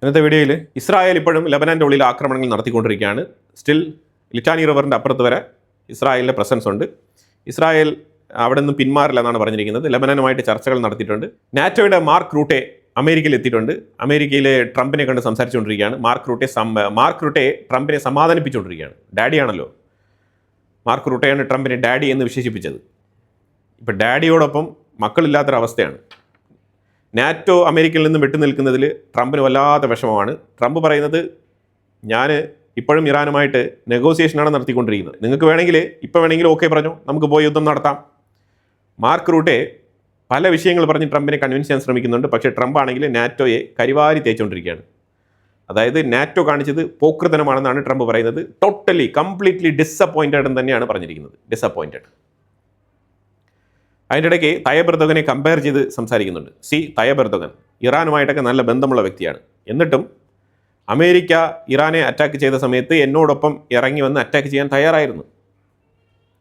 ഇന്നത്തെ വീഡിയോയിൽ ഇസ്രായേൽ ഇപ്പോഴും ലെബനാൻ്റെ ഉള്ളിൽ ആക്രമണങ്ങൾ നടത്തിക്കൊണ്ടിരിക്കുകയാണ്. സ്റ്റിൽ ലിറ്റാനി റിവറിൻ്റെ അപ്പുറത്ത് വരെ ഇസ്രായേലിൻ്റെ പ്രസൻസ് ഉണ്ട്. ഇസ്രായേൽ അവിടെ നിന്ന് പിന്മാറില്ല എന്നാണ് പറഞ്ഞിരിക്കുന്നത്. ലെബനാനുമായിട്ട് ചർച്ചകൾ നടത്തിയിട്ടുണ്ട്. നാറ്റോയുടെ മാർക്ക് റൂട്ടെ അമേരിക്കയിൽ എത്തിയിട്ടുണ്ട്. അമേരിക്കയിലെ ട്രംപിനെ കണ്ട് സംസാരിച്ചുകൊണ്ടിരിക്കുകയാണ്. മാർക്ക് റൂട്ടെ ട്രംപിനെ സമാധാനിപ്പിച്ചുകൊണ്ടിരിക്കുകയാണ്. ഡാഡിയാണല്ലോ, മാർക്ക് റൂട്ടെയാണ് ട്രംപിനെ ഡാഡി എന്ന് വിശേഷിപ്പിച്ചത്. ഇപ്പം ഡാഡിയോടൊപ്പം മക്കളില്ലാത്തൊരവസ്ഥയാണ്. നാറ്റോ അമേരിക്കയിൽ നിന്ന് വിട്ടുനിൽക്കുന്നതിൽ ട്രംപിന് വല്ലാത്ത വിഷമമാണ്. ട്രംപ് പറയുന്നത്, ഞാൻ ഇപ്പോഴും ഇറാനുമായിട്ട് നെഗോസിയേഷനാണ് നടത്തിക്കൊണ്ടിരിക്കുന്നത്. നിങ്ങൾക്ക് വേണമെങ്കിൽ ഇപ്പോൾ വേണമെങ്കിൽ ഓക്കെ പറഞ്ഞു, നമുക്ക് പോയി യുദ്ധം നടത്താം. മാർക്ക് റൂട്ടെ പല വിഷയങ്ങൾ പറഞ്ഞ് ട്രംപിനെ കൺവിൻസ് ചെയ്യാൻ ശ്രമിക്കുന്നുണ്ട്. പക്ഷേ ട്രംപ് ആണെങ്കിൽ നാറ്റോയെ കരിവാരി തേച്ചുകൊണ്ടിരിക്കുകയാണ്. അതായത് നാറ്റോ കാണിച്ചത് പോക്രിത്തനമാണെന്നാണ് ട്രംപ് പറയുന്നത്. ടോട്ടലി കംപ്ലീറ്റ്ലി ഡിസപ്പോയിൻറ്റഡ് എന്ന് തന്നെയാണ് പറഞ്ഞിരിക്കുന്നത്. ഡിസപ്പോയിൻറ്റഡ്. അതിൻ്റെ ഇടയ്ക്ക് തയ്യബ് എർദോഗനെ കമ്പയർ ചെയ്ത് സംസാരിക്കുന്നുണ്ട്. തയ്യബ് എർദോഗൻ ഇറാനുമായിട്ടൊക്കെ നല്ല ബന്ധമുള്ള വ്യക്തിയാണ്. എന്നിട്ടും അമേരിക്ക ഇറാനെ അറ്റാക്ക് ചെയ്ത സമയത്ത് എന്നോടൊപ്പം ഇറങ്ങി വന്ന് അറ്റാക്ക് ചെയ്യാൻ തയ്യാറായിരുന്നു.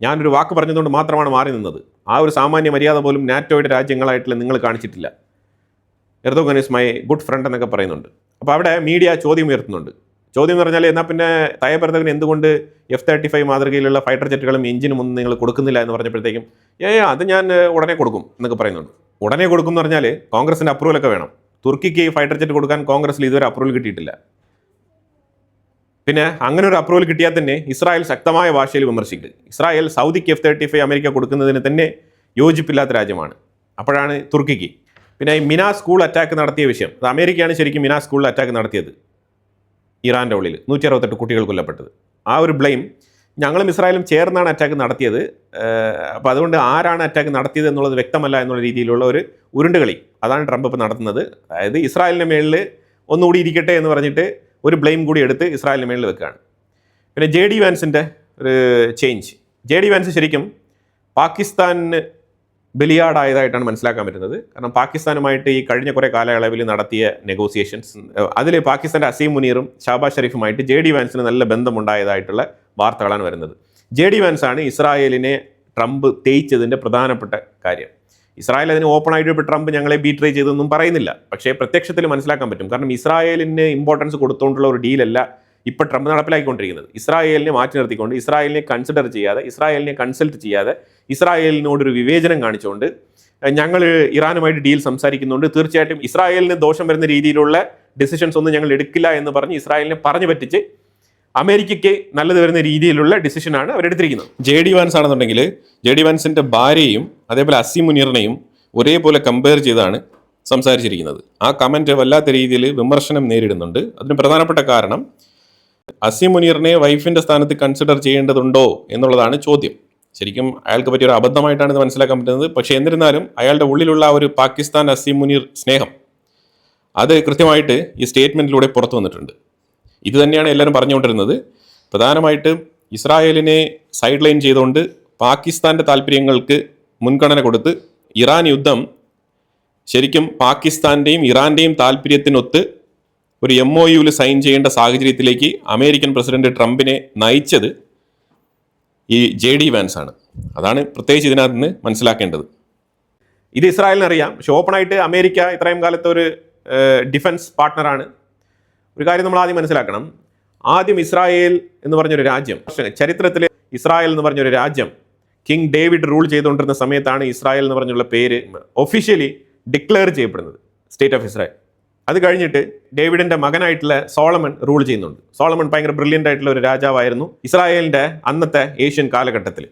ഞാനൊരു വാക്ക് പറഞ്ഞതുകൊണ്ട് മാത്രമാണ് മാറി നിന്നത്. ആ ഒരു സാമാന്യ മര്യാദ പോലും നാറ്റോയുടെ രാജ്യങ്ങളായിട്ടുള്ള നിങ്ങൾ കാണിച്ചിട്ടില്ല. Erdogan is my good friend എന്നൊക്കെ പറയുന്നുണ്ട്. അപ്പോൾ അവിടെ മീഡിയ ചോദ്യം ഉയർത്തുന്നുണ്ട്. ചോദ്യം എന്ന് പറഞ്ഞാൽ, എന്നാൽ പിന്നെ തയ്യബ് എർദോഗൻ എന്തുകൊണ്ട് F-35 മാതൃകയിലുള്ള ഫൈറ്റർ ജെറ്റുകളും എഞ്ചിനും ഒന്നും നിങ്ങൾ കൊടുക്കുന്നില്ല എന്ന് പറഞ്ഞപ്പോഴത്തേക്കും അത് ഞാൻ ഉടനെ കൊടുക്കും എന്നൊക്കെ പറയുന്നുണ്ട്. ഉടനെ കൊടുക്കും എന്ന് പറഞ്ഞാൽ കോൺഗ്രസിൻ്റെ അപ്രൂവലൊക്കെ വേണം. തുർക്കിക്ക് ഫൈറ്റർ ജെറ്റ് കൊടുക്കാൻ കോൺഗ്രസിൽ ഇതുവരെ അപ്രൂവൽ കിട്ടിയിട്ടില്ല. പിന്നെ അങ്ങനെ ഒരു അപ്രൂവൽ കിട്ടിയാൽ തന്നെ ഇസ്രായേൽ ശക്തമായ ഭാഷയിൽ വിമർശിക്കുക. ഇസ്രായേൽ സൗദിക്ക് F-35 അമേരിക്ക കൊടുക്കുന്നതിന് തന്നെ യോജിപ്പില്ലാത്ത രാജ്യമാണ്. അപ്പോഴാണ് തുർക്കിക്ക്. പിന്നെ ഈ മിനാ സ്കൂൾ അറ്റാക്ക് നടത്തിയ വിഷയം, അത് അമേരിക്കയാണ് ശരിക്കും മിനാ സ്കൂളിൽ അറ്റാക്ക് നടത്തിയത്. ഇറാൻ്റെ ഉള്ളിൽ 168 കുട്ടികൾ കൊല്ലപ്പെട്ടത്. ആ ഒരു ബ്ലെയിം ഞങ്ങളും ഇസ്രായേലും ചേർന്നാണ് അറ്റാക്ക് നടത്തിയത്. അപ്പോൾ അതുകൊണ്ട് ആരാണ് അറ്റാക്ക് നടത്തിയത് എന്നുള്ളത് വ്യക്തമല്ല എന്നുള്ള രീതിയിലുള്ള ഒരു ഉരുണ്ടുകളി അതാണ് ട്രംപ് ഇപ്പോൾ നടത്തുന്നത്. അതായത് ഇസ്രായേലിൻ്റെ മേളിൽ ഒന്നുകൂടി ഇരിക്കട്ടെ എന്ന് പറഞ്ഞിട്ട് ഒരു ബ്ലെയിം കൂടി എടുത്ത് ഇസ്രായേലിൻ്റെ മേളിൽ വെക്കുകയാണ്. പിന്നെ JD വാൻസിൻ്റെ ഒരു ചേഞ്ച്. JD വാൻസ് ശരിക്കും പാകിസ്ഥാന് ബലിയാടായതായിട്ടാണ് മനസ്സിലാക്കാൻ പറ്റുന്നത്. കാരണം പാകിസ്ഥാനുമായിട്ട് ഈ കഴിഞ്ഞ കുറേ കാലയളവിൽ നടത്തിയ നെഗോസിയേഷൻസ്, അതിൽ പാകിസ്ഥാൻ്റെ അസീം മുനീറും ഷാബാസ് ഷെരീഫുമായിട്ട് JD വാൻസിന് നല്ല ബന്ധമുണ്ടായതായിട്ടുള്ള വാർത്തകളാണ് വരുന്നത്. JD വാൻസാണ് ഇസ്രായേലിനെ ട്രംപ് തേയിച്ചതിൻ്റെ പ്രധാനപ്പെട്ട കാര്യം. ഇസ്രായേൽ അതിന് ഓപ്പണായിട്ട് ഇപ്പോൾ ട്രംപ് ഞങ്ങളെ ബീട്രേ ചെയ്തൊന്നും പറയുന്നില്ല. പക്ഷേ പ്രത്യക്ഷത്തിൽ മനസ്സിലാക്കാൻ പറ്റും. കാരണം ഇസ്രായേലിന് ഇമ്പോർട്ടൻസ് കൊടുത്തുകൊണ്ടുള്ള ഒരു ഡീലല്ല ഇപ്പോൾ ട്രംപ് നടപ്പിലാക്കിക്കൊണ്ടിരിക്കുന്നത്. ഇസ്രായേലിനെ മാറ്റി നിർത്തിക്കൊണ്ട്, ഇസ്രായേലിനെ കൺസിഡർ ചെയ്യാതെ, ഇസ്രായേലിനെ കൺസൾട്ട് ചെയ്യാതെ, ഇസ്രായേലിനോടൊരു വിവേചനം കാണിച്ചുകൊണ്ട് ഞങ്ങൾ ഇറാനുമായിട്ട് ഡീൽ സംസാരിക്കുന്നുണ്ട്, തീർച്ചയായിട്ടും ഇസ്രായേലിന് ദോഷം വരുന്ന രീതിയിലുള്ള ഡിസിഷൻസ് ഒന്നും ഞങ്ങൾ എടുക്കില്ല എന്ന് പറഞ്ഞ് ഇസ്രായേലിനെ പറഞ്ഞു പറ്റിച്ച് അമേരിക്കയ്ക്ക് നല്ലത് വരുന്ന രീതിയിലുള്ള ഡിസിഷനാണ് അവരെടുത്തിരിക്കുന്നത്. JD വാൻസ് ആണെന്നുണ്ടെങ്കിൽ JD വാൻസിൻ്റെ ഭാര്യയും അതേപോലെ അസീം മുനീറിനെയും ഒരേപോലെ കമ്പയർ ചെയ്താണ് സംസാരിച്ചിരിക്കുന്നത്. ആ കമൻറ്റ് വല്ലാത്ത രീതിയിൽ വിമർശനം നേരിടുന്നുണ്ട്. അതിന് പ്രധാനപ്പെട്ട കാരണം അസീം മുനീറിനെ വൈഫിൻ്റെ സ്ഥാനത്ത് കൺസിഡർ ചെയ്യേണ്ടതുണ്ടോ എന്നുള്ളതാണ് ചോദ്യം. ശരിക്കും അയാൾക്ക് പറ്റിയൊരു അബദ്ധമായിട്ടാണ് ഇത് മനസ്സിലാക്കാൻ പറ്റുന്നത്. പക്ഷേ എന്നിരുന്നാലും അയാളുടെ ഉള്ളിലുള്ള ഒരു പാകിസ്ഥാൻ അസീം മുനീർ സ്നേഹം അത് കൃത്യമായിട്ട് ഈ സ്റ്റേറ്റ്മെൻറ്റിലൂടെ പുറത്തു വന്നിട്ടുണ്ട്. ഇത് തന്നെയാണ് എല്ലാവരും പറഞ്ഞുകൊണ്ടിരുന്നത്. പ്രധാനമായിട്ട് ഇസ്രായേലിനെ സൈഡ് ലൈൻ ചെയ്തുകൊണ്ട് പാകിസ്ഥാൻ്റെ താല്പര്യങ്ങൾക്ക് മുൻഗണന കൊടുത്ത് ഇറാൻ യുദ്ധം ശരിക്കും പാകിസ്ഥാൻ്റെയും ഇറാൻ്റെയും താല്പര്യത്തിനൊത്ത് ഒരു MOUവിൽ സൈൻ ചെയ്യേണ്ട സാഹചര്യത്തിലേക്ക് അമേരിക്കൻ പ്രസിഡന്റ് ട്രംപിനെ നയിച്ചത് ഈ JD വാൻസ് ആണ്. അതാണ് പ്രത്യേകിച്ച് ഇതിനകത്ത് നിന്ന് മനസ്സിലാക്കേണ്ടത്. ഇത് ഇസ്രായേലിനറിയാം. പക്ഷെ ഓപ്പണായിട്ട് അമേരിക്ക ഇത്രയും കാലത്തെ ഒരു ഡിഫൻസ് പാർട്ട്ണറാണ്. ഒരു കാര്യം നമ്മൾ ആദ്യം മനസ്സിലാക്കണം. ആദ്യം ഇസ്രായേൽ എന്ന് പറഞ്ഞൊരു രാജ്യം, ചരിത്രത്തിൽ ഇസ്രായേൽ എന്ന് പറഞ്ഞൊരു രാജ്യം കിങ് ഡേവിഡ് റൂൾ ചെയ്തുകൊണ്ടിരുന്ന സമയത്താണ് ഇസ്രായേൽ എന്ന് പറഞ്ഞുള്ള പേര് ഒഫീഷ്യലി ഡിക്ലെയർ ചെയ്യപ്പെടുന്നത്, സ്റ്റേറ്റ് ഓഫ് ഇസ്രായേൽ. അത് കഴിഞ്ഞിട്ട് ഡേവിഡിൻ്റെ മകനായിട്ടുള്ള സോളമൺ റൂൾ ചെയ്യുന്നുണ്ട്. സോളമൺ ഭയങ്കര ബ്രില്യൻ്റ് ആയിട്ടുള്ള ഒരു രാജാവായിരുന്നു ഇസ്രായേലിൻ്റെ അന്നത്തെ ഏഷ്യൻ കാലഘട്ടത്തിൽ.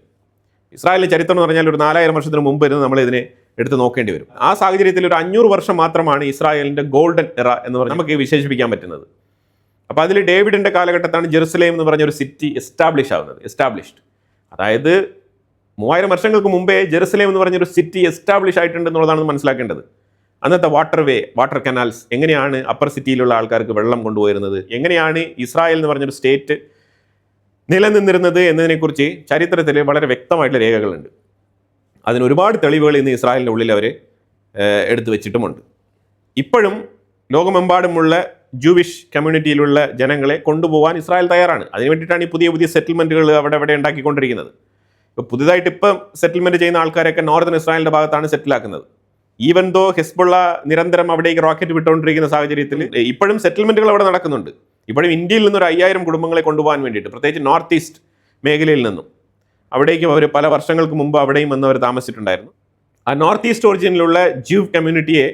ഇസ്രായേലിൻ്റെ ചരിത്രം എന്ന് പറഞ്ഞാൽ ഒരു 4000 വർഷത്തിന് മുമ്പ് ഇരുന്ന് നമ്മൾ ഇതിനെ എടുത്ത് നോക്കേണ്ടി വരും. ആ സാഹചര്യത്തിൽ ഒരു 500 വർഷം മാത്രമാണ് ഇസ്രായേലിൻ്റെ ഗോൾഡൻ എറ എന്ന് പറഞ്ഞാൽ നമുക്ക് വിശേഷിപ്പിക്കാൻ പറ്റുന്നത്. അപ്പോൾ അതിൽ ഡേവിഡിൻ്റെ കാലഘട്ടത്താണ് ജെറുസലേം എന്ന് പറഞ്ഞൊരു സിറ്റി എസ്റ്റാബ്ലിഷ്ഡ്. അതായത് 3000 വർഷങ്ങൾക്ക് മുമ്പേ ജെറുസലേം എന്ന് പറഞ്ഞൊരു സിറ്റി എസ്റ്റാബ്ലിഷ് ആയിട്ടുണ്ട് എന്നുള്ളതാണ് മനസ്സിലാക്കേണ്ടത്. അന്നത്തെ വാട്ടർ കനാൽസ്, എങ്ങനെയാണ് അപ്പർ സിറ്റിയിലുള്ള ആൾക്കാർക്ക് വെള്ളം കൊണ്ടുപോയിരുന്നത്, എങ്ങനെയാണ് ഇസ്രായേൽ എന്ന് പറഞ്ഞൊരു സ്റ്റേറ്റ് നിലനിന്നിരുന്നത് എന്നതിനെക്കുറിച്ച് ചരിത്രത്തിൽ വളരെ വ്യക്തമായിട്ടുള്ള രേഖകളുണ്ട്. അതിന് ഒരുപാട് തെളിവുകൾ ഇന്ന് ഇസ്രായേലിൻ്റെ ഉള്ളിൽ അവർ എടുത്തു വെച്ചിട്ടുമുണ്ട്. ഇപ്പോഴും ലോകമെമ്പാടുമുള്ള ജൂവിഷ് കമ്മ്യൂണിറ്റിയിലുള്ള ജനങ്ങളെ കൊണ്ടുപോകാൻ ഇസ്രായേൽ തയ്യാറാണ്. അതിന് വേണ്ടിയിട്ടാണ് ഈ പുതിയ സെറ്റിൽമെൻറ്റുകൾ അവിടെ ഉണ്ടാക്കിക്കൊണ്ടിരിക്കുന്നത്. ഇപ്പോൾ പുതുതായിട്ട് സെറ്റിൽമെൻറ്റ് ചെയ്യുന്ന ആൾക്കാരൊക്കെ നോർത്തേൺ ഇസ്രായേലിൻ്റെ ഭാഗത്താണ് സെറ്റിലാക്കുന്നത്. ഈവൻ ദോ ഹെസ്ബുള്ള നിരന്തരം അവിടേക്ക് റോക്കറ്റ് വിട്ടുകൊണ്ടിരിക്കുന്ന സാഹചര്യത്തിൽ ഇപ്പോഴും സെറ്റിൽമെന്റുകൾ അവിടെ നടക്കുന്നുണ്ട്. ഇപ്പോഴും ഇന്ത്യയിൽ നിന്നൊരു 5000 കുടുംബങ്ങളെ കൊണ്ടുപോകാൻ വേണ്ടിയിട്ട്, പ്രത്യേകിച്ച് നോർത്ത് ഈസ്റ്റ് മേഖലയിൽ നിന്നും അവിടേക്കും അവർ പല വർഷങ്ങൾക്ക് മുമ്പ് അവിടെയും വന്നവർ താമസിച്ചിട്ടുണ്ടായിരുന്നു. ആ നോർത്ത് ഈസ്റ്റ് ഒറിജിനിലുള്ള ജ്യൂവ് കമ്മ്യൂണിറ്റിയെ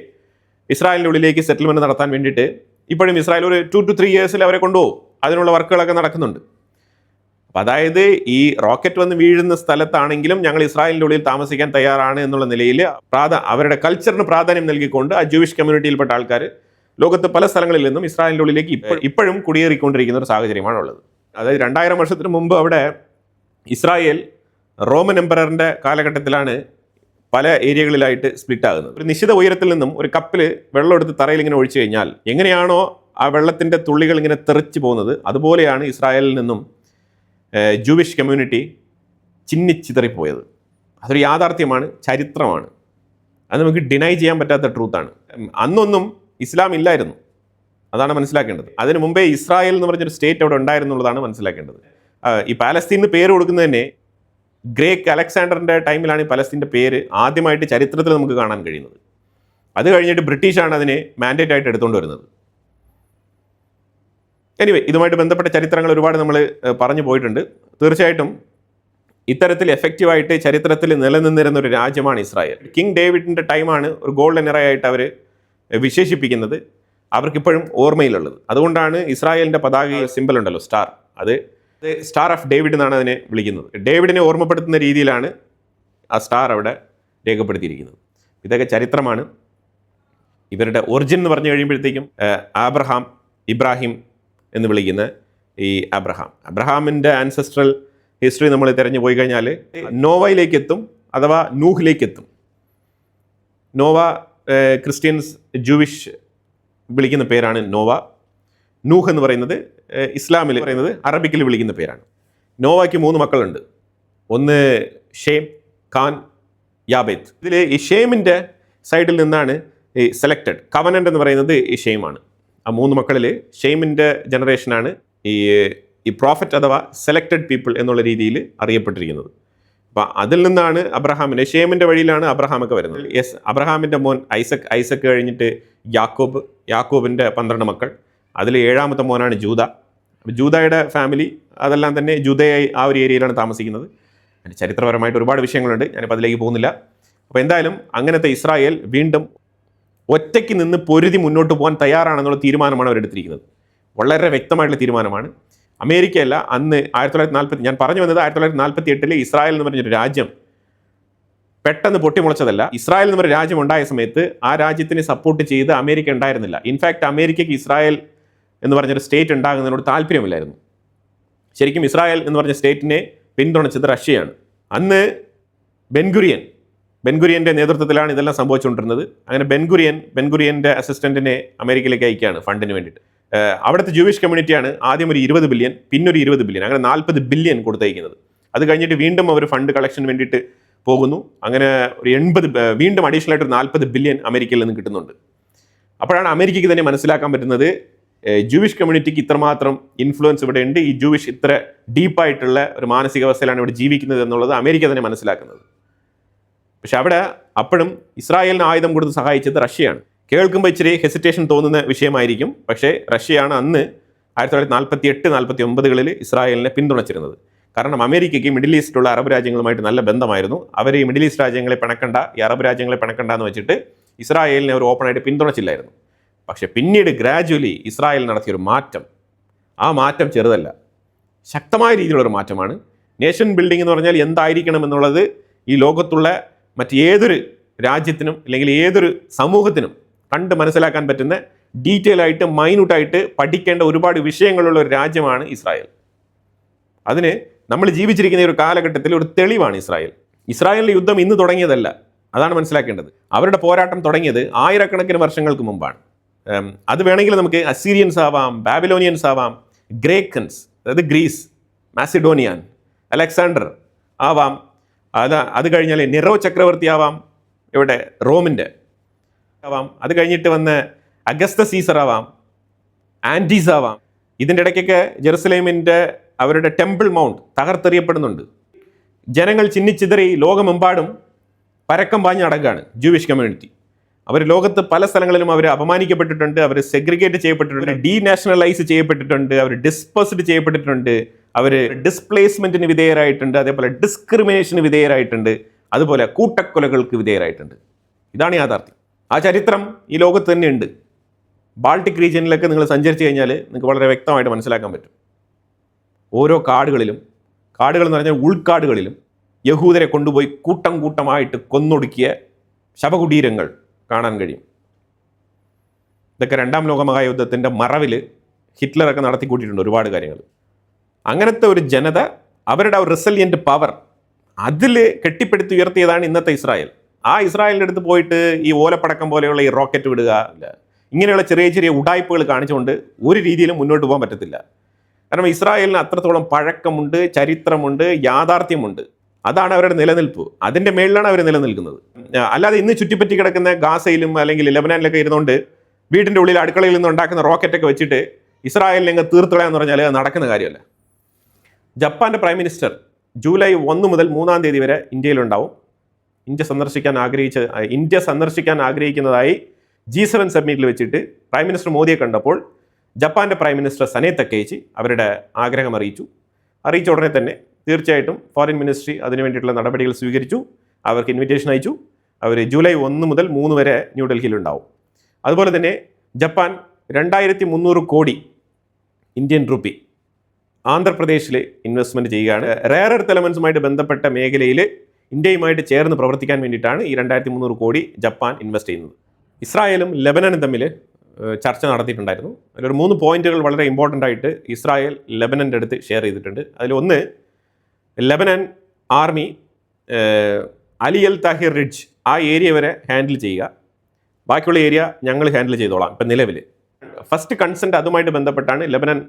ഇസ്രായേലിൻ്റെ ഉള്ളിലേക്ക് സെറ്റിൽമെൻറ്റ് നടത്താൻ വേണ്ടിയിട്ട് ഇപ്പോഴും ഇസ്രായേൽ ഒരു 2 to 3 ഇയേഴ്സിൽ അവരെ കൊണ്ടുപോകും. അതിനുള്ള വർക്കുകളൊക്കെ നടക്കുന്നുണ്ട്. അപ്പം അതായത് ഈ റോക്കറ്റ് വന്ന് വീഴുന്ന സ്ഥലത്താണെങ്കിലും ഞങ്ങൾ ഇസ്രായേലിൻ്റെ ഉള്ളിൽ താമസിക്കാൻ തയ്യാറാണ് എന്നുള്ള നിലയിൽ അവരുടെ കൾച്ചറിന് പ്രാധാന്യം നൽകിക്കൊണ്ട് ആ ജൂവിഷ് കമ്മ്യൂണിറ്റിയിൽപ്പെട്ട ആൾക്കാർ ലോകത്ത് പല സ്ഥലങ്ങളിൽ നിന്നും ഇസ്രായേലിൻ്റെ ഉള്ളിലേക്ക് ഇപ്പോഴും കുടിയേറിക്കൊണ്ടിരിക്കുന്ന ഒരു സാഹചര്യമാണുള്ളത്. അതായത് 2000 വർഷത്തിന് മുമ്പ് അവിടെ ഇസ്രായേൽ റോമൻ എംപററിൻ്റെ കാലഘട്ടത്തിലാണ് പല ഏരിയകളിലായിട്ട് സ്പ്ലിറ്റ് ആകുന്നത്. ഒരു നിശ്ചിത ഉയരത്തിൽ നിന്നും ഒരു കപ്പിൽ വെള്ളം എടുത്ത് തറയിൽ ഇങ്ങനെ ഒഴിച്ചു കഴിഞ്ഞാൽ എങ്ങനെയാണോ ആ വെള്ളത്തിൻ്റെ തുള്ളികൾ ഇങ്ങനെ തെറിച്ച് പോകുന്നത്, അതുപോലെയാണ് ഇസ്രായേലിൽ നിന്നും ജൂവിഷ് കമ്മ്യൂണിറ്റി ചിന്നിച്ചിതറിപ്പോയത്. അതൊരു യാഥാർത്ഥ്യമാണ്, ചരിത്രമാണ്. അത് നമുക്ക് ഡിനൈ ചെയ്യാൻ പറ്റാത്ത ട്രൂത്താണ്. അന്നൊന്നും ഇസ്ലാം ഇല്ലായിരുന്നു, അതാണ് മനസ്സിലാക്കേണ്ടത്. അതിന് മുമ്പേ ഇസ്രായേൽ എന്ന് പറഞ്ഞൊരു സ്റ്റേറ്റ് അവിടെ ഉണ്ടായിരുന്നുള്ളതാണ് മനസ്സിലാക്കേണ്ടത്. ഈ പാലസ്തീന് പേര് കൊടുക്കുന്നത് തന്നെ ഗ്രേക്ക് അലക്സാണ്ടറിൻ്റെ ടൈമിലാണ് ഈ പലസ്തീൻ്റെ പേര് ആദ്യമായിട്ട് ചരിത്രത്തിൽ നമുക്ക് കാണാൻ കഴിയുന്നത്. അത് കഴിഞ്ഞിട്ട് ബ്രിട്ടീഷാണ് അതിനെ മാൻഡേറ്റ് ആയിട്ട് എടുത്തുകൊണ്ട് വരുന്നത്. എനിവേ, ഇതുമായിട്ട് ബന്ധപ്പെട്ട ചരിത്രങ്ങൾ ഒരുപാട് നമ്മൾ പറഞ്ഞു പോയിട്ടുണ്ട്. തീർച്ചയായിട്ടും ഇത്തരത്തിൽ എഫക്റ്റീവായിട്ട് ചരിത്രത്തിൽ നിലനിന്നിരുന്ന ഒരു രാജ്യമാണ് ഇസ്രായേൽ. കിങ് ഡേവിഡിൻ്റെ ടൈമാണ് ഒരു ഗോൾഡൻ എറയായിട്ട് അവർ വിശേഷിപ്പിക്കുന്നത്, അവർക്കിപ്പോഴും ഓർമ്മയിലുള്ളത്. അതുകൊണ്ടാണ് ഇസ്രായേലിൻ്റെ പതാക സിമ്പൽ ഉണ്ടല്ലോ, സ്റ്റാർ, അത് സ്റ്റാർ ഓഫ് ഡേവിഡ് എന്നാണ് അതിനെ വിളിക്കുന്നത്. ഡേവിഡിനെ ഓർമ്മപ്പെടുത്തുന്ന രീതിയിലാണ് ആ സ്റ്റാർ അവിടെ രേഖപ്പെടുത്തിയിരിക്കുന്നത്. ഇതൊക്കെ ചരിത്രമാണ്. ഇവരുടെ ഒറിജിൻ എന്ന് പറഞ്ഞു കഴിയുമ്പോഴത്തേക്കും ആബ്രഹാം, ഇബ്രാഹിം എന്ന് വിളിക്കുന്ന ഈ അബ്രഹാമിൻ്റെ ആൻസെസ്ട്രൽ ഹിസ്റ്ററി നമ്മൾ തിരഞ്ഞു പോയി കഴിഞ്ഞാൽ നോവയിലേക്ക് എത്തും, അഥവാ നൂഹിലേക്ക് എത്തും. നോവ ക്രിസ്ത്യൻസ് ജൂവിഷ് വിളിക്കുന്ന പേരാണ് നോവ. നൂഹ് എന്ന് പറയുന്നത് ഇസ്ലാമിൽ പറയുന്നത് അറബിക്കിൽ വിളിക്കുന്ന പേരാണ്. നോവയ്ക്ക് 3 മക്കളുണ്ട്. ഒന്ന് ഷേം, ഖാൻ, യാബേത്ത്. ഇതിൽ ഈ ഷേമിൻ്റെ സൈഡിൽ നിന്നാണ് ഈ സെലക്റ്റഡ്. കവനൻ്റ് എന്ന് പറയുന്നത് ഈ ഷെയിമാണ്. ആ 3 മക്കളിൽ ഷെയിമിൻ്റെ ജനറേഷനാണ് ഈ പ്രോഫറ്റ് അഥവാ സെലക്റ്റഡ് പീപ്പിൾ എന്നുള്ള രീതിയിൽ അറിയപ്പെട്ടിരിക്കുന്നത്. അപ്പം അതിൽ നിന്നാണ് അബ്രഹാമിൻ്റെ, ഷേമിൻ്റെ വഴിയിലാണ് അബ്രഹാമൊക്കെ വരുന്നത്. അബ്രഹാമിൻ്റെ മോൻ ഐസക് കഴിഞ്ഞിട്ട് യാക്കോബിൻ്റെ 12 മക്കൾ. അതിൽ 7ാമത്തെ മോനാണ് ജൂത. ജൂതയുടെ ഫാമിലി അതെല്ലാം തന്നെ ജൂതയായി ആ ഒരു ഏരിയയിലാണ് താമസിക്കുന്നത്. ചരിത്രപരമായിട്ട് ഒരുപാട് വിഷയങ്ങളുണ്ട്, ഞാനിപ്പോൾ അതിലേക്ക് പോകുന്നില്ല. അപ്പോൾ എന്തായാലും അങ്ങനത്തെ ഇസ്രായേൽ വീണ്ടും ഒറ്റയ്ക്ക് നിന്ന് പൊരുതി മുന്നോട്ട് പോകാൻ തയ്യാറാണെന്നുള്ള തീരുമാനമാണ് അവരെടുത്തിരിക്കുന്നത്. വളരെ വ്യക്തമായിട്ടുള്ള തീരുമാനമാണ്. അമേരിക്കയല്ല, അന്ന് 1940, ഞാൻ പറഞ്ഞു വന്നത് 1948 ഇസ്രായേൽ എന്ന് പറഞ്ഞൊരു രാജ്യം പെട്ടെന്ന് പൊട്ടിമുളച്ചതല്ല. ഇസ്രായേൽ എന്ന് പറഞ്ഞ രാജ്യം ഉണ്ടായ സമയത്ത് ആ രാജ്യത്തിനെ സപ്പോർട്ട് ചെയ്ത് അമേരിക്ക ഉണ്ടായിരുന്നില്ല. ഇൻഫാക്ട് അമേരിക്കയ്ക്ക് ഇസ്രായേൽ എന്ന് പറഞ്ഞൊരു സ്റ്റേറ്റ് ഉണ്ടാകുന്നതിനോട് താല്പര്യമില്ലായിരുന്നു. ശരിക്കും ഇസ്രായേൽ എന്ന് പറഞ്ഞ സ്റ്റേറ്റിനെ പിന്തുണച്ചത് റഷ്യയാണ്. അന്ന് ബെൻഗുരിയൻ്റെ നേതൃത്വത്തിലാണ് ഇതെല്ലാം സംഭവിച്ചുകൊണ്ടിരുന്നത്. അങ്ങനെ ബെൻഗുരിയൻ്റെ അസിസ്റ്റൻറ്റിനെ അമേരിക്കയിലേക്ക് അയക്കുകയാണ് ഫണ്ടിന് വേണ്ടിയിട്ട്. അവിടുത്തെ ജൂവിഷ് കമ്മ്യൂണിറ്റിയാണ് ആദ്യം ഒരു 20 ബില്യൺ, പിന്നൊരു 20 ബില്യൺ, അങ്ങനെ 40 ബില്യൺ കൊടുത്തയക്കുന്നത്. അത് കഴിഞ്ഞിട്ട് വീണ്ടും അവർ ഫണ്ട് കളക്ഷന് വേണ്ടിയിട്ട് പോകുന്നു. അങ്ങനെ ഒരു 80, വീണ്ടും അഡീഷണൽ ആയിട്ട് ഒരു 40 ബില്യൺ അമേരിക്കയിൽ നിന്ന് കിട്ടുന്നുണ്ട്. അപ്പോഴാണ് അമേരിക്കയ്ക്ക് തന്നെ മനസ്സിലാക്കാൻ പറ്റുന്നത് ജൂവിഷ് കമ്മ്യൂണിറ്റിക്ക് ഇത്രമാത്രം ഇൻഫ്ലുവൻസ് ഇവിടെ ഉണ്ട്, ഈ ജൂവിഷ് ഇത്ര ഡീപ്പായിട്ടുള്ള ഒരു മാനസികാവസ്ഥയിലാണ് ഇവിടെ ജീവിക്കുന്നത് എന്നുള്ളത് അമേരിക്ക തന്നെ മനസ്സിലാക്കുന്നത്. പക്ഷെ അവിടെ അപ്പോഴും ഇസ്രായേലിന് ആയുധം കൊടുത്ത് സഹായിച്ചത് റഷ്യയാണ്. കേൾക്കുമ്പോൾ ഇച്ചിരി ഹെസിറ്റേഷൻ തോന്നുന്ന വിഷയമായിരിക്കും. പക്ഷേ റഷ്യയാണ് അന്ന് 1948-49 ഇസ്രായേലിനെ പിന്തുണച്ചിരുന്നത്. കാരണം അമേരിക്കയ്ക്ക് മിഡിൽ ഈസ്റ്റിലുള്ള അറബ് രാജ്യങ്ങളുമായിട്ട് നല്ല ബന്ധമായിരുന്നു. അവർ ഈ മിഡിൽ ഈസ്റ്റ് രാജ്യങ്ങളെ പിണക്കണ്ട, ഈ അറബ് രാജ്യങ്ങളെ പിണക്കണ്ട എന്ന് വെച്ചിട്ട് ഇസ്രായേലിനെ അവർ ഓപ്പണായിട്ട് പിന്തുണച്ചില്ലായിരുന്നു. പക്ഷെ പിന്നീട് ഗ്രാജുവലി ഇസ്രായേൽ നടത്തിയൊരു മാറ്റം, ആ മാറ്റം ചെറുതല്ല, ശക്തമായ രീതിയിലുള്ളൊരു മാറ്റമാണ്. നേഷൻ ബിൽഡിംഗ് എന്ന് പറഞ്ഞാൽ എന്തായിരിക്കണം എന്നുള്ളത് ഈ ലോകത്തുള്ള മറ്റേതൊരു രാജ്യത്തിനും അല്ലെങ്കിൽ ഏതൊരു സമൂഹത്തിനും കണ്ട് മനസ്സിലാക്കാൻ പറ്റുന്ന ഡീറ്റെയിൽ ആയിട്ട് മൈന്യൂട്ടായിട്ട് പഠിക്കേണ്ട ഒരുപാട് വിഷയങ്ങളുള്ള ഒരു രാജ്യമാണ് ഇസ്രായേൽ. അതിന് നമ്മൾ ജീവിച്ചിരിക്കുന്ന ഒരു കാലഘട്ടത്തിൽ ഒരു തെളിവാണ് ഇസ്രായേൽ. ഇസ്രായേലിൻ്റെ യുദ്ധം ഇന്ന് തുടങ്ങിയതല്ല, അതാണ് മനസ്സിലാക്കേണ്ടത്. അവരുടെ പോരാട്ടം തുടങ്ങിയത് ആയിരക്കണക്കിന് വർഷങ്ങൾക്ക് മുമ്പാണ്. അത് വേണമെങ്കിൽ നമുക്ക് അസീരിയൻസ് ആവാം, ബാബിലോണിയൻസ് ആവാം, ഗ്രേക്കൻസ് അതായത് ഗ്രീസ്, മാസിഡോണിയൻ, അലക്സാണ്ടർ ആവാം, അത് കഴിഞ്ഞാൽ നെറോ ചക്രവർത്തി ആവാം, ഇവിടെ റോമിൻ്റെ ആവാം, അത് കഴിഞ്ഞിട്ട് വന്ന് അഗസ്ത സീസർ ആവാം, ആൻറ്റീസ് ആവാം. ഇതിൻ്റെ ഇടയ്ക്കൊക്കെ ജെറുസലേമിൻ്റെ അവരുടെ ടെമ്പിൾ മൗണ്ട് തകർത്തെറിയപ്പെടുന്നുണ്ട്. ജനങ്ങൾ ചിന്നിച്ചിതറി ലോകമെമ്പാടും പരക്കം പാഞ്ഞ് നടക്കുകയാണ് ജൂവിഷ് കമ്മ്യൂണിറ്റി. അവർ ലോകത്ത് പല സ്ഥലങ്ങളിലും അവർ അപമാനിക്കപ്പെട്ടിട്ടുണ്ട്, അവർ സെഗ്രിഗേറ്റ് ചെയ്യപ്പെട്ടിട്ടുണ്ട്, ഡീനാഷണലൈസ് ചെയ്യപ്പെട്ടിട്ടുണ്ട്, അവർ ഡിസ്പേഴ്സ്ഡ് ചെയ്യപ്പെട്ടിട്ടുണ്ട്, അവർ ഡിസ്പ്ലേസ്മെന്റിന് വിധേയരായിട്ടുണ്ട്, അതേപോലെ ഡിസ്ക്രിമിനേഷന് വിധേയരായിട്ടുണ്ട്, അതുപോലെ കൂട്ടക്കൊലകൾക്ക് വിധേയരായിട്ടുണ്ട്. ഇതാണ് യാഥാർത്ഥ്യം. ആ ചരിത്രം ഈ ലോകത്ത് തന്നെ ഉണ്ട്. ബാൾട്ടിക് റീജിയനിലൊക്കെ നിങ്ങൾ സഞ്ചരിച്ചു കഴിഞ്ഞാൽ നിങ്ങൾക്ക് വളരെ വ്യക്തമായിട്ട് മനസ്സിലാക്കാൻ പറ്റും. ഓരോ കാടുകൾ എന്ന് പറഞ്ഞാൽ ഉൾക്കാടുകളിലും യഹൂദരെ കൊണ്ടുപോയി കൂട്ടം കൂട്ടമായിട്ട് കൊന്നൊടുക്കിയ ശവകുടീരങ്ങൾ കാണാൻ കഴിയും. ഇതൊക്കെ രണ്ടാം ലോക മഹായുദ്ധത്തിൻ്റെ മറവിൽ ഹിറ്റ്ലറൊക്കെ നടത്തിക്കൂട്ടിയിട്ടുണ്ട് ഒരുപാട് കാര്യങ്ങൾ. അങ്ങനത്തെ ഒരു ജനത, അവരുടെ ഒരു റിസലിയൻ്റ് പവർ അതിൽ കെട്ടിപ്പടുത്തി ഉയർത്തിയതാണ് ഇന്നത്തെ ഇസ്രായേൽ. ആ ഇസ്രായേലിൻ്റെ അടുത്ത് പോയിട്ട് ഈ ഓലപ്പടക്കം പോലെയുള്ള ഈ റോക്കറ്റ് വിടുക, ഇങ്ങനെയുള്ള ചെറിയ ചെറിയ ഉടായ്പകൾ കാണിച്ചുകൊണ്ട് ഒരു രീതിയിലും മുന്നോട്ട് പോകാൻ പറ്റത്തില്ല. കാരണം ഇസ്രായേലിന് അത്രത്തോളം പഴക്കമുണ്ട്, ചരിത്രമുണ്ട്, യാഥാർത്ഥ്യമുണ്ട്. അതാണ് അവരുടെ നിലനിൽപ്പ്. അതിൻ്റെ മേളിലാണ് അവർ നിലനിൽക്കുന്നത്. അല്ലാതെ ഇന്ന് ചുറ്റിപ്പറ്റി കിടക്കുന്ന ഗാസയിലും അല്ലെങ്കിൽ ലെബനാനിലൊക്കെ ഇരുന്നുകൊണ്ട് വീടിൻ്റെ ഉള്ളിൽ അടുക്കളയിൽ നിന്ന് ഉണ്ടാക്കുന്ന റോക്കറ്റൊക്കെ വെച്ചിട്ട് ഇസ്രായേലിനെ അങ്ങ് തീർത്തുകളയാന്ന് പറഞ്ഞാൽ അത് നടക്കുന്ന കാര്യമല്ല. ജപ്പാൻ്റെ പ്രൈം മിനിസ്റ്റർ ജൂലൈ 1 മുതൽ 3 തീയതി വരെ ഇന്ത്യയിലുണ്ടാവും. ഇന്ത്യ സന്ദർശിക്കാൻ ആഗ്രഹിക്കുന്നതായി G7 സബ്മിറ്റിൽ വെച്ചിട്ട് പ്രൈം മിനിസ്റ്റർ മോദിയെ കണ്ടപ്പോൾ ജപ്പാൻ്റെ പ്രൈം മിനിസ്റ്റർ സനെ തക്കൈച്ചി അവരുടെ ആഗ്രഹം അറിയിച്ച ഉടനെ തന്നെ തീർച്ചയായിട്ടും ഫോറിൻ മിനിസ്ട്രി അതിനു വേണ്ടിയിട്ടുള്ള നടപടികൾ സ്വീകരിച്ചു. അവർക്ക് ഇൻവിറ്റേഷൻ അയച്ചു. അവർ ജൂലൈ 1 മുതൽ 3 വരെ ന്യൂഡൽഹിയിലുണ്ടാവും. അതുപോലെ തന്നെ ജപ്പാൻ 2300 കോടി ഇന്ത്യൻ റുപ്പി ആന്ധ്രാപ്രദേശിൽ ഇൻവെസ്റ്റ്മെൻറ്റ് ചെയ്യുകയാണ്. റെയർ എർത്ത് എലമെൻസുമായിട്ട് ബന്ധപ്പെട്ട മേഖലയിൽ ഇന്ത്യയുമായിട്ട് ചേർന്ന് പ്രവർത്തിക്കാൻ വേണ്ടിയിട്ടാണ് ഈ 2300 കോടി ജപ്പാൻ ഇൻവെസ്റ്റ് ചെയ്യുന്നത്. ഇസ്രായേലും ലെബനനും തമ്മിൽ ചർച്ച നടത്തിയിട്ടുണ്ടായിരുന്നു. അതിലൊരു 3 പോയിന്റുകൾ വളരെ ഇമ്പോർട്ടൻ്റ് ആയിട്ട് ഇസ്രായേൽ ലെബനൻ്റെ അടുത്ത് ഷെയർ ചെയ്തിട്ടുണ്ട്. അതിലൊന്ന്, ലെബനൻ ആർമി അലി അൽ താഹിർ റിഡ്ജ് ആ ഏരിയ വരെ ഹാൻഡിൽ ചെയ്യുക, ബാക്കിയുള്ള ഏരിയ ഞങ്ങൾ ഹാൻഡിൽ ചെയ്തോളാം. ഇപ്പം നിലവിൽ ഫസ്റ്റ് കൺസെൻറ്റ് അതുമായിട്ട് ബന്ധപ്പെട്ടാണ് ലെബനൻ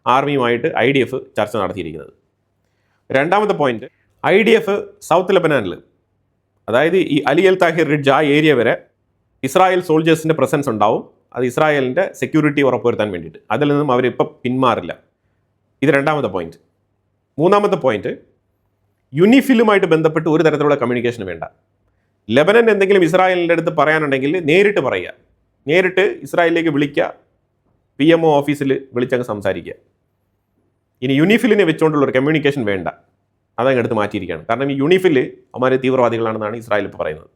ആർമിയുമായിട്ട് IDF ചർച്ച നടത്തിയിരിക്കുന്നത്. രണ്ടാമത്തെ പോയിന്റ്, IDF സൗത്ത് ലെബനാനിൽ, അതായത് ഈ അലി അൽ താഹിർ റിഡ്ജ് ആ ഏരിയ വരെ ഇസ്രായേൽ സോൾജേഴ്സിൻ്റെ പ്രസൻസ് ഉണ്ടാവും. അത് ഇസ്രായേലിൻ്റെ സെക്യൂരിറ്റി ഉറപ്പുവരുത്താൻ വേണ്ടിയിട്ട്. അതിൽ നിന്നും അവരിപ്പോൾ പിന്മാറില്ല. ഇത് രണ്ടാമത്തെ പോയിന്റ്. മൂന്നാമത്തെ പോയിന്റ്, യുനിഫിലുമായിട്ട് ബന്ധപ്പെട്ട് ഒരു തരത്തിലുള്ള കമ്മ്യൂണിക്കേഷൻ വേണ്ട. ലെബനൻ എന്തെങ്കിലും ഇസ്രായേലിൻ്റെ അടുത്ത് പറയാനുണ്ടെങ്കിൽ നേരിട്ട് പറയുക, നേരിട്ട് ഇസ്രായേലിലേക്ക് വിളിക്കുക, PMO ഓഫീസിൽ വിളിച്ചങ്ങ് സംസാരിക്കുക. ഇനി യുനിഫിലിനെ വെച്ചുകൊണ്ടുള്ളൊരു കമ്മ്യൂണിക്കേഷൻ വേണ്ട, അതങ്ങ് എടുത്ത് മാറ്റിയിരിക്കുകയാണ്. കാരണം ഈ യുനിഫിൽ അവന്മാർ തീവ്രവാദികളാണെന്നാണ് ഇസ്രായേൽ ഇപ്പോൾ പറയുന്നത്.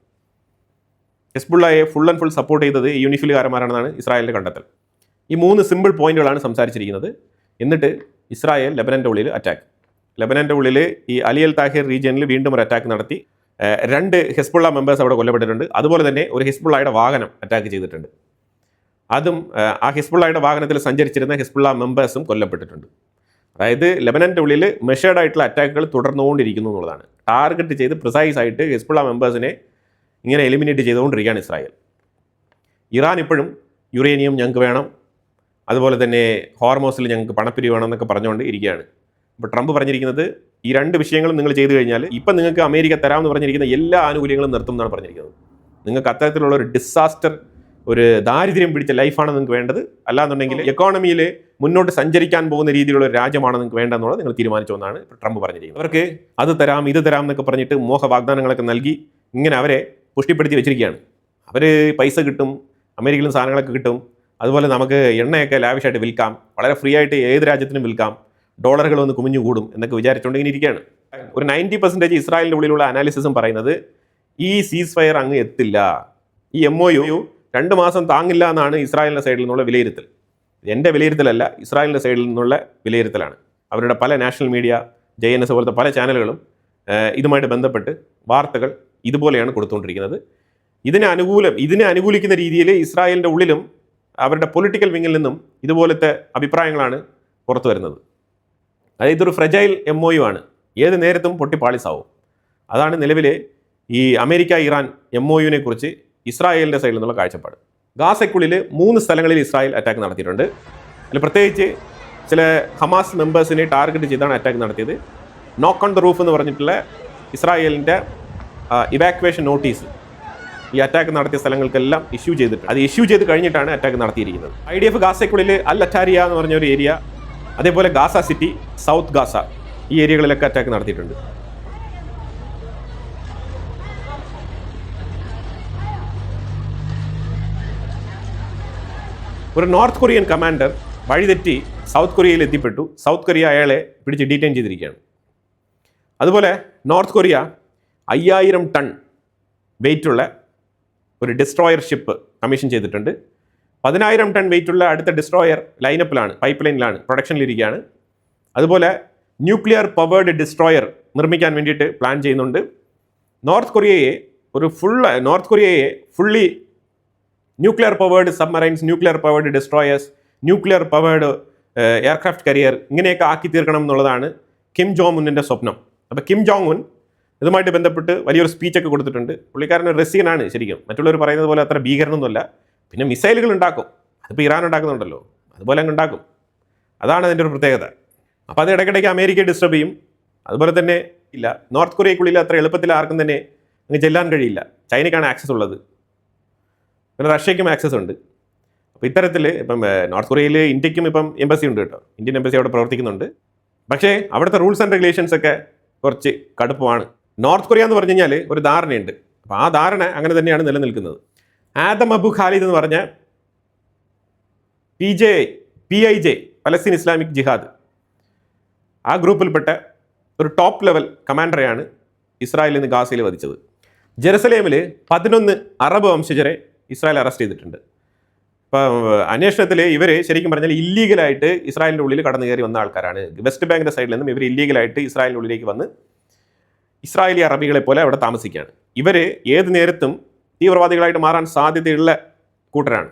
ഹിസ്ബുള്ളയെ ഫുൾ ആൻഡ് ഫുൾ സപ്പോർട്ട് ചെയ്തത് ഈ യുനിഫിലുകാരന്മാരാണെന്നാണ് ഇസ്രായേലിൻ്റെ കണ്ടെത്തൽ. ഈ 3 സിമ്പിൾ പോയിന്റുകളാണ് സംസാരിച്ചിരിക്കുന്നത്. എന്നിട്ട് ഇസ്രായേൽ ലെബനൻ്റെ ഉള്ളിൽ അറ്റാക്ക്. ലെബനൻ്റെ ഉള്ളിൽ ഈ അലി അൽ താഹിർ റീജിയനിൽ വീണ്ടും ഒരു അറ്റാക്ക് നടത്തി. 2 ഹിസ്ബുള്ള മെമ്പേഴ്സ് അവിടെ കൊല്ലപ്പെട്ടിട്ടുണ്ട്. അതുപോലെ തന്നെ ഒരു ഹിസ്ബുള്ളയുടെ വാഹനം അറ്റാക്ക് ചെയ്തിട്ടുണ്ട്. അതും ആ ഹിസ്ബുള്ളയുടെ വാഹനത്തിൽ സഞ്ചരിച്ചിരുന്ന ഹിസ്ബുള്ള മെമ്പേഴ്സും കൊല്ലപ്പെട്ടിട്ടുണ്ട്. അതായത് ലെബനൻ്റെ ഉള്ളിൽ മെഷേർഡ് ആയിട്ടുള്ള അറ്റാക്കുകൾ തുടർന്നുകൊണ്ടിരിക്കുന്നു എന്നുള്ളതാണ്. ടാർഗറ്റ് ചെയ്ത് പ്രിസൈസ് ആയിട്ട് ഹിസ്ബുള്ള മെമ്പേഴ്സിനെ ഇങ്ങനെ എലിമിനേറ്റ് ചെയ്തുകൊണ്ടിരിക്കുകയാണ് ഇസ്രായേൽ. ഇറാൻ ഇപ്പോഴും യുറേനിയം ഞങ്ങൾക്ക് വേണം, അതുപോലെ തന്നെ ഹോർമോസിൽ ഞങ്ങൾക്ക് പണപ്പിരി വേണം എന്നൊക്കെ പറഞ്ഞുകൊണ്ട് ഇരിക്കുകയാണ്. ഇപ്പോൾ ട്രംപ് പറഞ്ഞിരിക്കുന്നത് ഈ 2 വിഷയങ്ങളും നിങ്ങൾ ചെയ്തു കഴിഞ്ഞാൽ ഇപ്പം നിങ്ങൾക്ക് അമേരിക്ക തരാമെന്ന് പറഞ്ഞിരിക്കുന്ന എല്ലാ ആനുകൂല്യങ്ങളും നിർത്തും എന്നാണ് പറഞ്ഞിരിക്കുന്നത്. നിങ്ങൾക്ക് അത്തരത്തിലുള്ള ഒരു ഡിസാസ്റ്റർ, ഒരു ദാരിദ്ര്യം പിടിച്ച ലൈഫാണ് നിങ്ങൾക്ക് വേണ്ടത്. അല്ലാന്നുണ്ടെങ്കിൽ എക്കോണമിയിൽ മുന്നോട്ട് സഞ്ചരിക്കാൻ പോകുന്ന രീതിയിലുള്ള ഒരു രാജ്യമാണ് നിങ്ങൾക്ക് വേണ്ടതെന്നുള്ളത് നിങ്ങൾ തീരുമാനിച്ചുവെന്നാണ് ഇപ്പോൾ ട്രംപ് പറഞ്ഞിരിക്കുന്നത്. അവർക്ക് അത് തരാം ഇത് തരാം എന്നൊക്കെ പറഞ്ഞിട്ട് മോഹ വാഗ്ദാനങ്ങളൊക്കെ നൽകി ഇങ്ങനെ അവരെ പുഷ്ടിപ്പെടുത്തി വെച്ചിരിക്കുകയാണ്. അവർ പൈസ കിട്ടും, അമേരിക്കയിലും സാധനങ്ങളൊക്കെ കിട്ടും, അതുപോലെ നമുക്ക് എണ്ണയൊക്കെ ലാവിഷായിട്ട് വിൽക്കാം, വളരെ ഫ്രീ ആയിട്ട് ഏത് രാജ്യത്തിനും വിൽക്കാം, ഡോളറുകൾ വന്ന് കുമിഞ്ഞു കൂടും എന്നൊക്കെ വിചാരിച്ചുകൊണ്ട് ഇങ്ങനെ ഇരിക്കുകയാണ്. ഒരു 90% ഇസ്രായേലിൻ്റെ ഉള്ളിലുള്ള അനാലിസിസും പറയുന്നത് ഈ സീസ് ഫയർ അങ്ങ് എത്തില്ല, ഈ MOU 2 മാസം താങ്ങില്ല എന്നാണ് ഇസ്രായേലിൻ്റെ സൈഡിൽ നിന്നുള്ള വിലയിരുത്തൽ. എൻ്റെ വിലയിരുത്തലല്ല, ഇസ്രായേലിൻ്റെ സൈഡിൽ നിന്നുള്ള വിലയിരുത്തലാണ്. അവരുടെ പല നാഷണൽ മീഡിയ, JNS പോലത്തെ പല ചാനലുകളും ഇതുമായിട്ട് ബന്ധപ്പെട്ട് വാർത്തകൾ ഇതുപോലെയാണ് കൊടുത്തുകൊണ്ടിരിക്കുന്നത്. ഇതിനെ അനുകൂലിക്കുന്ന രീതിയിൽ ഇസ്രായേലിൻ്റെ ഉള്ളിലും അവരുടെ പൊളിറ്റിക്കൽ വിങ്ങിൽ നിന്നും ഇതുപോലത്തെ അഭിപ്രായങ്ങളാണ് പുറത്തു വരുന്നത്. അതായത് ഇതൊരു ഫ്രജൈൽ MOU ആണ്, ഏത് നേരത്തും പൊട്ടിപ്പാളിസാവും. അതാണ് നിലവിലെ ഈ അമേരിക്ക-ഇറാൻ MOU-നെ കുറിച്ച് ഇസ്രായേലിൻ്റെ സൈഡിൽ നിന്നുള്ള കാഴ്ചപ്പാട്. ഗാസയ്ക്കുള്ളിൽ 3 സ്ഥലങ്ങളിൽ ഇസ്രായേൽ അറ്റാക്ക് നടത്തിയിട്ടുണ്ട്. അതിൽ പ്രത്യേകിച്ച് ചില ഹമാസ് മെമ്പേഴ്സിനെ ടാർഗറ്റ് ചെയ്താണ് അറ്റാക്ക് നടത്തിയത്. നോക്ക് ഓൺ ദ റൂഫ് എന്ന് പറഞ്ഞിട്ടുള്ള ഇസ്രായേലിൻ്റെ ഇവാക്വേഷൻ നോട്ടീസ് ഈ അറ്റാക്ക് നടത്തിയ സ്ഥലങ്ങൾക്കെല്ലാം ഇഷ്യൂ ചെയ്തിട്ടുണ്ട്. അത് ഇഷ്യൂ ചെയ്ത് കഴിഞ്ഞിട്ടാണ് അറ്റാക്ക് നടത്തിയിരിക്കുന്നത്. IDF ഗാസയ്ക്കുള്ളിൽ അൽ അറ്റാരിയ എന്ന് പറഞ്ഞൊരു ഏരിയ, അതേപോലെ ഗാസ സിറ്റി, സൗത്ത് ഗാസ, ഈ ഏരിയകളിലൊക്കെ അറ്റാക്ക് നടത്തിയിട്ടുണ്ട്. ഒരു നോർത്ത് കൊറിയൻ കമാൻഡർ വഴിതെറ്റി സൗത്ത് കൊറിയയിൽ എത്തിപ്പെട്ടു. സൗത്ത് കൊറിയ അയാളെ പിടിച്ച് ഡീറ്റെയിൻ ചെയ്തിരിക്കുകയാണ്. അതുപോലെ നോർത്ത് കൊറിയ 5000 ടൺ വെയിറ്റുള്ള ഒരു ഡിസ്ട്രോയർ ഷിപ്പ് കമ്മീഷൻ ചെയ്തിട്ടുണ്ട്. 10000 ടൺ വെയിറ്റുള്ള അടുത്ത ഡിസ്ട്രോയർ ലൈനപ്പിലാണ്, പൈപ്പ് ലൈനിലാണ്, പ്രൊഡക്ഷനിലിരിക്കുകയാണ്. അതുപോലെ ന്യൂക്ലിയർ പവേർഡ് ഡിസ്ട്രോയർ നിർമ്മിക്കാൻ വേണ്ടിയിട്ട് പ്ലാൻ ചെയ്യുന്നുണ്ട്. നോർത്ത് കൊറിയയെ fully nuclear powered submarines, nuclear powered destroyers, nuclear powered aircraft carrier ഇങ്ങനെയൊക്കെ ആക്കി തീർക്കണം എന്നുള്ളതാണ് കിം ജോങ് ഉന്നിൻ്റെ സ്വപ്നം. അപ്പോൾ കിം ജോങ് ഉൻ ഇതുമായിട്ട് ബന്ധപ്പെട്ട് വലിയൊരു സ്പീച്ചൊക്കെ കൊടുത്തിട്ടുണ്ട്. പുള്ളിക്കാരൻ റഷ്യനാണ് ശരിക്കും, മറ്റുള്ളവർ പറയുന്നത് പോലെ അത്ര ഭീകരനൊന്നുമല്ല. പിന്നെ മിസൈലുകൾ ഉണ്ടാക്കും, അതിപ്പോൾ ഇറാൻ ഉണ്ടാക്കുന്നുണ്ടല്ലോ, അതുപോലെ അങ്ങ് ഉണ്ടാക്കും. അതാണ് അതിൻ്റെ ഒരു പ്രത്യേകത. അപ്പോൾ അത് ഇടയ്ക്കിടയ്ക്ക് അമേരിക്കയെ ഡിസ്റ്റർബ് ചെയ്യും. അതുപോലെ തന്നെ ഇല്ല, നോർത്ത് കൊറിയക്കുള്ളിൽ അത്ര എളുപ്പത്തിൽ ആർക്കും തന്നെ അങ്ങ് ചെല്ലാൻ കഴിയില്ല. ചൈനയ്ക്കാണ് ആക്സസ് ഉള്ളത്, പിന്നെ റഷ്യയ്ക്കും ആക്സസ് ഉണ്ട്. അപ്പോൾ ഇത്തരത്തിൽ ഇപ്പം നോർത്ത് കൊറിയയിൽ ഇന്ത്യക്കും ഇപ്പം എംബസി ഉണ്ട് കേട്ടോ, ഇന്ത്യൻ എംബസി അവിടെ പ്രവർത്തിക്കുന്നുണ്ട്. പക്ഷേ അവിടുത്തെ റൂൾസ് ആൻഡ് റെഗുലേഷൻസ് ഒക്കെ കുറച്ച് കടുപ്പമാണ്. നോർത്ത് കൊറിയ എന്ന് പറഞ്ഞു കഴിഞ്ഞാൽ ഒരു ധാരണയുണ്ട്. അപ്പോൾ ആ ധാരണ അങ്ങനെ തന്നെയാണ് നിലനിൽക്കുന്നത്. ആദം അബു ഖാലിദ് എന്ന് പറഞ്ഞ PIJ പലസ്തീൻ ഇസ്ലാമിക് ജിഹാദ്, ആ ഗ്രൂപ്പിൽപ്പെട്ട ഒരു ടോപ്പ് ലെവൽ കമാൻഡറെയാണ് ഇസ്രായേലിൽ നിന്ന് ഗാസയിൽ വധിച്ചത്. ജെറുസലേമിൽ 11 അറബ് വംശജരെ ഇസ്രായേൽ അറസ്റ്റ് ചെയ്തിട്ടുണ്ട്. ഇപ്പം അന്വേഷണത്തിൽ ഇവർ ശരിക്കും പറഞ്ഞാൽ ഇല്ലീഗലായിട്ട് ഇസ്രായേലിൻ്റെ ഉള്ളിൽ കടന്നു കയറി വന്ന ആൾക്കാരാണ്. വെസ്റ്റ് ബാങ്കിൻ്റെ സൈഡിൽ നിന്നും ഇവർ ഇല്ലീഗലായിട്ട് ഇസ്രായേലിൻ്റെ ഉള്ളിലേക്ക് വന്ന് ഇസ്രായേലി അറബികളെ പോലെ അവിടെ താമസിക്കുകയാണ്. ഇവർ ഏത് നേരത്തും തീവ്രവാദികളായിട്ട് മാറാൻ സാധ്യതയുള്ള കൂട്ടരാണ്.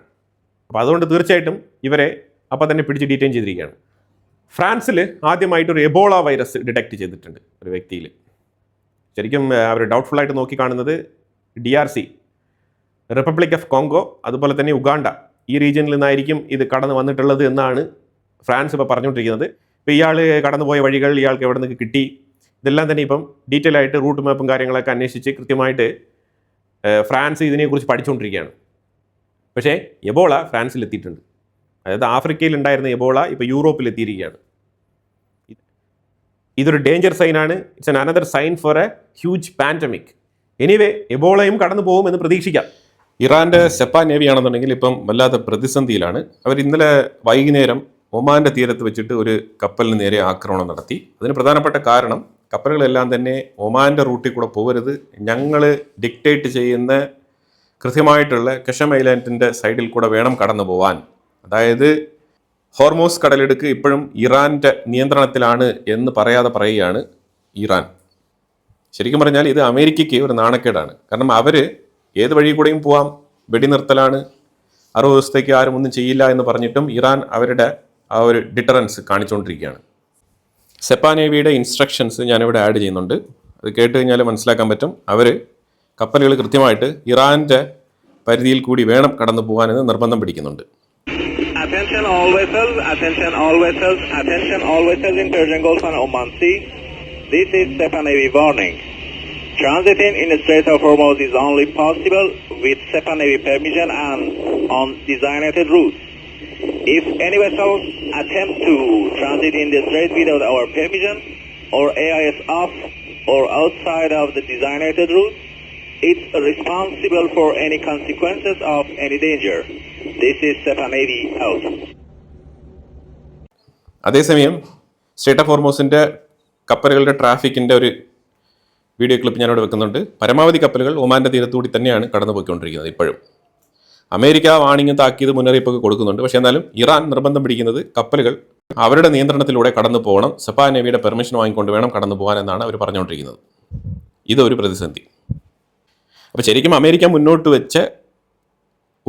അപ്പോൾ അതുകൊണ്ട് തീർച്ചയായിട്ടും ഇവരെ അപ്പോൾ തന്നെ പിടിച്ച് ഡീറ്റെയിൻ ചെയ്തിരിക്കുകയാണ്. ഫ്രാൻസിൽ ആദ്യമായിട്ടൊരു എബോള വൈറസ് ഡിറ്റക്ട് ചെയ്തിട്ടുണ്ട് ഒരു വ്യക്തിയിൽ. ശരിക്കും അവർ ഡൗട്ട്ഫുള്ളായിട്ട് നോക്കി കാണുന്നത് DRC, റിപ്പബ്ലിക് ഓഫ് കോങ്കോ, അതുപോലെ തന്നെ ഉഗാണ്ട, ഈ റീജിയനിൽ നിന്നായിരിക്കും ഇത് കടന്നു വന്നിട്ടുള്ളത് എന്നാണ് ഫ്രാൻസ് ഇപ്പോൾ പറഞ്ഞുകൊണ്ടിരിക്കുന്നത്. ഇപ്പോൾ ഇയാൾ കടന്നുപോയ വഴികൾ, ഇയാൾക്ക് എവിടെ നിന്ന് കിട്ടി, ഇതെല്ലാം തന്നെ ഇപ്പം ഡീറ്റെയിൽ ആയിട്ട് റൂട്ട് മാപ്പും കാര്യങ്ങളൊക്കെ അന്വേഷിച്ച് കൃത്യമായിട്ട് ഫ്രാൻസ് ഇതിനെക്കുറിച്ച് പഠിച്ചുകൊണ്ടിരിക്കുകയാണ്. പക്ഷേ എബോള ഫ്രാൻസിൽ എത്തിയിട്ടുണ്ട്. അതായത് ആഫ്രിക്കയിൽ ഉണ്ടായിരുന്ന എബോള ഇപ്പോൾ യൂറോപ്പിൽ എത്തിയിരിക്കുകയാണ്. ഇതൊരു ഡേഞ്ചർ സൈനാണ്. It's an another sign for a huge pandemic. Anyway എബോളയും കടന്നു പോകുമെന്ന് പ്രതീക്ഷിക്കാം. ഇറാൻ്റെ സെപ്പ നേവി ആണെന്നുണ്ടെങ്കിൽ ഇപ്പം വല്ലാത്ത പ്രതിസന്ധിയിലാണ്. അവർ ഇന്നലെ വൈകുന്നേരം ഒമാൻ്റെ തീരത്ത് വെച്ചിട്ട് ഒരു കപ്പലിന് നേരെ ആക്രമണം നടത്തി. അതിന് പ്രധാനപ്പെട്ട കാരണം കപ്പലുകളെല്ലാം തന്നെ ഒമാൻ്റെ റൂട്ടിൽ കൂടെ പോകരുത്, ഞങ്ങൾ ഡിക്റ്റേറ്റ് ചെയ്യുന്ന കൃത്യമായിട്ടുള്ള കഷം ഐലൻഡിൻ്റെ സൈഡിൽ കൂടെ വേണം കടന്നു പോകാൻ. അതായത് ഹോർമോസ് കടലിടുക്ക് ഇപ്പോഴും ഇറാൻ്റെ നിയന്ത്രണത്തിലാണ് എന്ന് പറയാതെ പറയുകയാണ് ഇറാൻ. ശരിക്കും പറഞ്ഞാൽ ഇത് അമേരിക്കയ്ക്ക് ഒരു നാണക്കേടാണ്. കാരണം അവർ ഏത് വഴി കൂടെയും പോവാം, വെടിനിർത്തലാണ്, 60 ദിവസത്തേക്ക് ആരും ഒന്നും ചെയ്യില്ല എന്ന് പറഞ്ഞിട്ടും ഇറാൻ അവരുടെ ആ ഒരു ഡിറ്ററൻസ് കാണിച്ചുകൊണ്ടിരിക്കുകയാണ്. സെപ്പ നേവിയുടെ ഇൻസ്ട്രക്ഷൻസ് ഞാനിവിടെ ആഡ് ചെയ്യുന്നുണ്ട്. അത് കേട്ട് കഴിഞ്ഞാൽ മനസ്സിലാക്കാൻ പറ്റും. അവർ കപ്പലുകൾ കൃത്യമായിട്ട് ഇറാൻ്റെ പരിധിയിൽ കൂടി വേണം കടന്നു പോകാനെന്ന് നിർബന്ധം പിടിക്കുന്നുണ്ട്. Attention all vessels, attention all vessels, attention all vessels in Persian Gulf and Oman Sea. This is SEPA Navy warning. Transiting in the Strait of Hormuz is only possible with SEPA Navy permission and on designated routes. If any vessel attempts to transit in the strait without our permission or AIS off or outside of the designated route, it's responsible for any consequences of any danger. This is SEPA Navy out. അതേസമയം straight of ഹോർമൂസിൻ്റെ കപ്പലുകളുടെ ട്രാഫിക്കിൻ്റെ ഒരു video clip ഞാനിവിടെ വെക്കുന്നുണ്ട്. പരമാവധി കപ്പലുകൾ ഒമാൻ്റെ തീരത്തുകൂടി തന്നെയാണ് കടന്നു പോയിക്കൊണ്ടിരിക്കുന്നത്. ഇപ്പോഴും അമേരിക്ക വാണിംഗ്, താക്കീത്, മുന്നറിയിപ്പൊക്കെ കൊടുക്കുന്നുണ്ട്. പക്ഷേ എന്നാലും ഇറാൻ നിർബന്ധം പിടിക്കുന്നത് കപ്പലുകൾ അവരുടെ നിയന്ത്രണത്തിലൂടെ കടന്നു പോകണം, സെപ്പ നേവിയുടെ പെർമിഷൻ വാങ്ങിക്കൊണ്ട് വേണം കടന്നു പോകാൻ എന്നാണ് അവർ പറഞ്ഞുകൊണ്ടിരിക്കുന്നത്. ഇതൊരു പ്രതിസന്ധി. അപ്പോൾ ശരിക്കും അമേരിക്ക മുന്നോട്ട് വെച്ച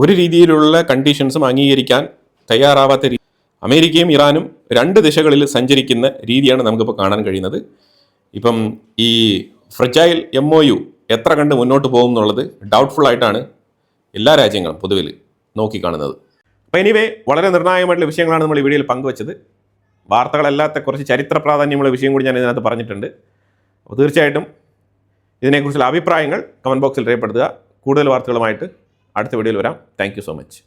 ഒരു രീതിയിലുള്ള കണ്ടീഷൻസും അംഗീകരിക്കാൻ തയ്യാറാവാത്ത രീതി, അമേരിക്കയും ഇറാനും 2 ദിശകളിൽ സഞ്ചരിക്കുന്ന രീതിയാണ് നമുക്കിപ്പോൾ കാണാൻ കഴിയുന്നത്. ഇപ്പം ഈ ഫ്രജൈൽ MOU എത്ര കണ്ട് മുന്നോട്ട് പോകും എന്നുള്ളത് ഡൗട്ട്ഫുൾ ആയിട്ടാണ് എല്ലാ രാജ്യങ്ങളും പൊതുവിൽ നോക്കിക്കാണുന്നത്. അപ്പോൾ എനിവേ വളരെ നിർണായകമായിട്ടുള്ള വിഷയങ്ങളാണ് നമ്മൾ ഈ വീഡിയോയിൽ പങ്കുവച്ചത്. വാർത്തകളല്ലാത്ത കുറച്ച് ചരിത്ര പ്രാധാന്യമുള്ള വിഷയം കൂടി ഞാൻ ഇതിനകത്ത് പറഞ്ഞിട്ടുണ്ട്. അപ്പോൾ തീർച്ചയായിട്ടും ഇതിനെക്കുറിച്ചുള്ള അഭിപ്രായങ്ങൾ കമൻറ്റ് ബോക്സിൽ രേഖപ്പെടുത്തുക. കൂടുതൽ വാർത്തകളുമായിട്ട് അടുത്ത വീഡിയോയിൽ വരാം. Thank you so much.